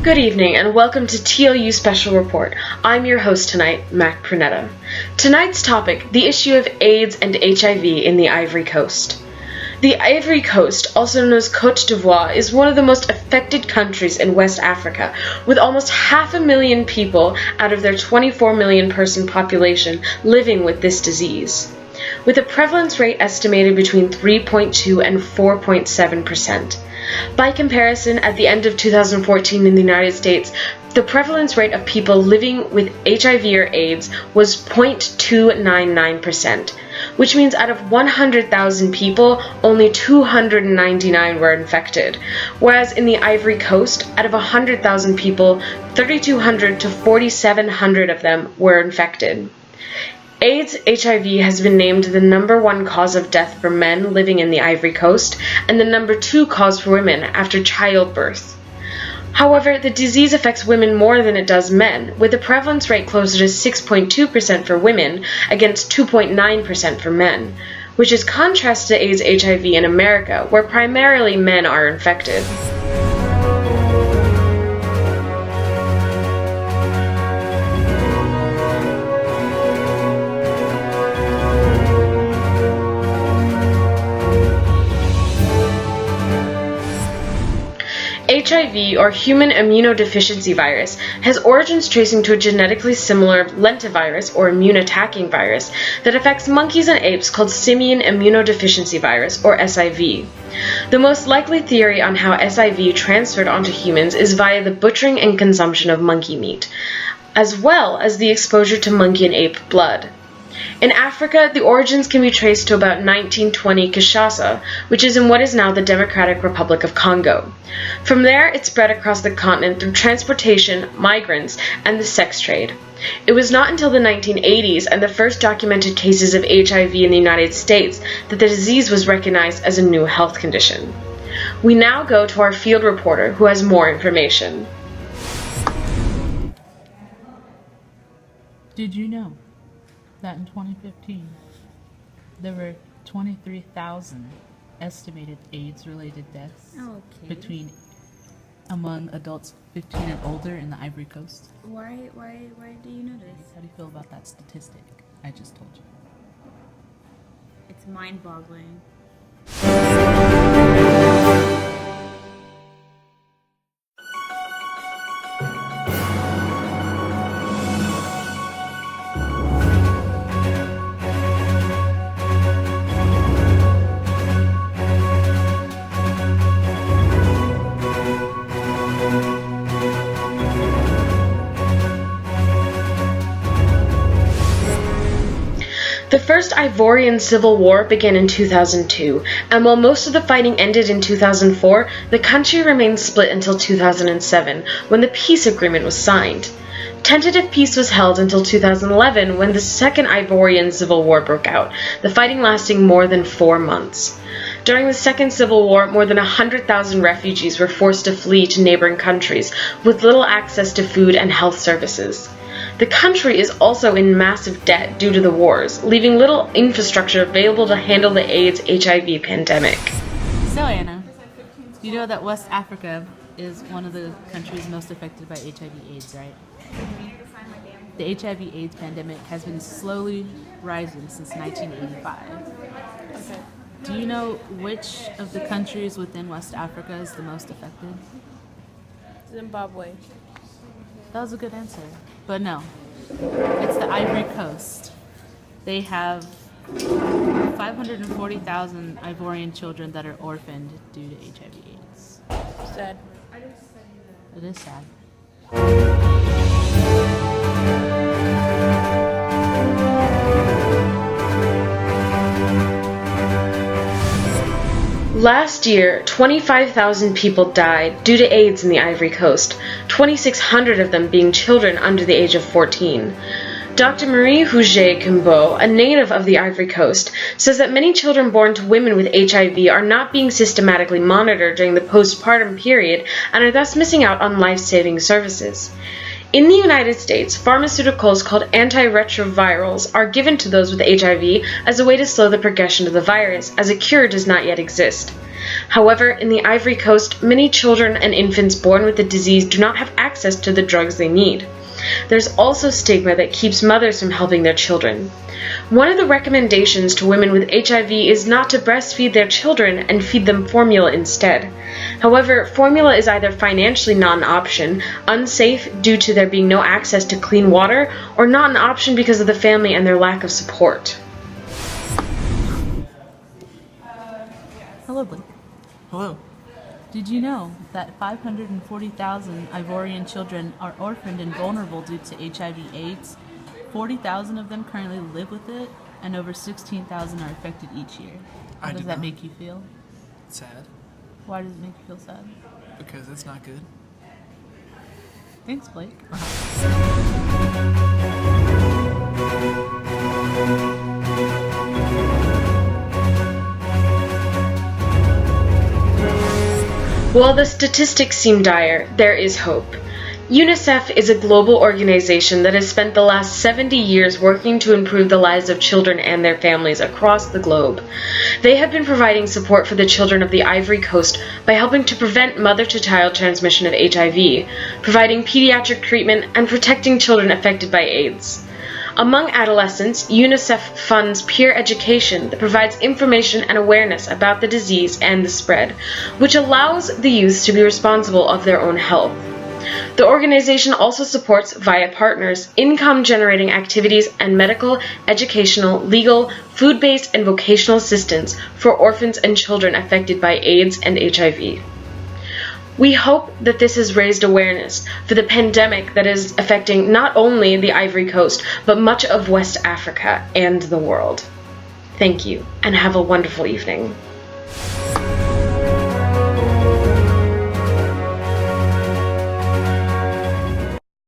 Good evening and welcome to TLU Special Report. I'm your host tonight, Mac Prunetta. Tonight's topic, the issue of AIDS and HIV in the Ivory Coast. The Ivory Coast, also known as Côte d'Ivoire, is one of the most affected countries in West Africa, with almost 500,000 people out of their 24 million person population living with this disease, with a prevalence rate estimated between 3.2 and 4.7%. By comparison, at the end of 2014 in the United States, the prevalence rate of people living with HIV or AIDS was 0.299%, which means out of 100,000 people, only 299 were infected, whereas in the Ivory Coast, out of 100,000 people, 3,200 to 4,700 of them were infected. AIDS HIV has been named the #1 cause of death for men living in the Ivory Coast and the #2 cause for women after childbirth. However, the disease affects women more than it does men, with a prevalence rate closer to 6.2% for women against 2.9% for men, which is contrast to AIDS HIV in America, where primarily men are infected. HIV, or human immunodeficiency virus, has origins tracing to a genetically similar lentivirus, or immune-attacking virus, that affects monkeys and apes called simian immunodeficiency virus, or SIV. The most likely theory on how SIV transferred onto humans is via the butchering and consumption of monkey meat, as well as the exposure to monkey and ape blood. In Africa, the origins can be traced to about 1920 Kinshasa, which is in what is now the Democratic Republic of Congo. From there, it spread across the continent through transportation, migrants, and the sex trade. It was not until the 1980s and the first documented cases of HIV in the United States that the disease was recognized as a new health condition. We now go to our field reporter who has more information. Did you know that in 2015, there were 23,000 estimated AIDS-related deaths among adults 15 and older in the Ivory Coast? Why do you know this? How do you feel about that statistic I just told you? It's mind-boggling. The First Ivorian Civil War began in 2002, and while most of the fighting ended in 2004, the country remained split until 2007, when the peace agreement was signed. Tentative peace was held until 2011, when the Second Ivorian Civil War broke out, the fighting lasting more than 4 months. During the Second Civil War, more than 100,000 refugees were forced to flee to neighboring countries, with little access to food and health services. The country is also in massive debt due to the wars, leaving little infrastructure available to handle the AIDS HIV pandemic. So, Anna, you know that West Africa is one of the countries most affected by HIV/AIDS, right? The HIV/AIDS pandemic has been slowly rising since 1985. Okay. Do you know which of the countries within West Africa is the most affected? Zimbabwe. That was a good answer. But no, it's the Ivory Coast. They have 540,000 Ivorian children that are orphaned due to HIV/AIDS. Sad. It is sad. Last year, 25,000 people died due to AIDS in the Ivory Coast, 2,600 of them being children under the age of 14. Dr. Marie Houget Kimbo, a native of the Ivory Coast, says that many children born to women with HIV are not being systematically monitored during the postpartum period and are thus missing out on life-saving services. In the United States, pharmaceuticals called antiretrovirals are given to those with HIV as a way to slow the progression of the virus, as a cure does not yet exist. However, in the Ivory Coast, many children and infants born with the disease do not have access to the drugs they need. There's also stigma that keeps mothers from helping their children. One of the recommendations to women with HIV is not to breastfeed their children and feed them formula instead. However, formula is either financially not an option, unsafe due to there being no access to clean water, or not an option because of the family and their lack of support. Hello, Blake. Hello. Did you know that 540,000 Ivorian children are orphaned and vulnerable due to HIV/AIDS? 40,000 of them currently live with it, and over 16,000 are affected each year. How does that make you feel? Sad. Why does it make you feel sad? Because it's not good. Thanks, Blake. While the statistics seem dire, there is hope. UNICEF is a global organization that has spent the last 70 years working to improve the lives of children and their families across the globe. They have been providing support for the children of the Ivory Coast by helping to prevent mother-to-child transmission of HIV, providing pediatric treatment, and protecting children affected by AIDS. Among adolescents, UNICEF funds peer education that provides information and awareness about the disease and the spread, which allows the youth to be responsible of their own health. The organization also supports, via partners, income-generating activities and medical, educational, legal, food-based, and vocational assistance for orphans and children affected by AIDS and HIV. We hope that this has raised awareness for the pandemic that is affecting not only the Ivory Coast, but much of West Africa and the world. Thank you, and have a wonderful evening.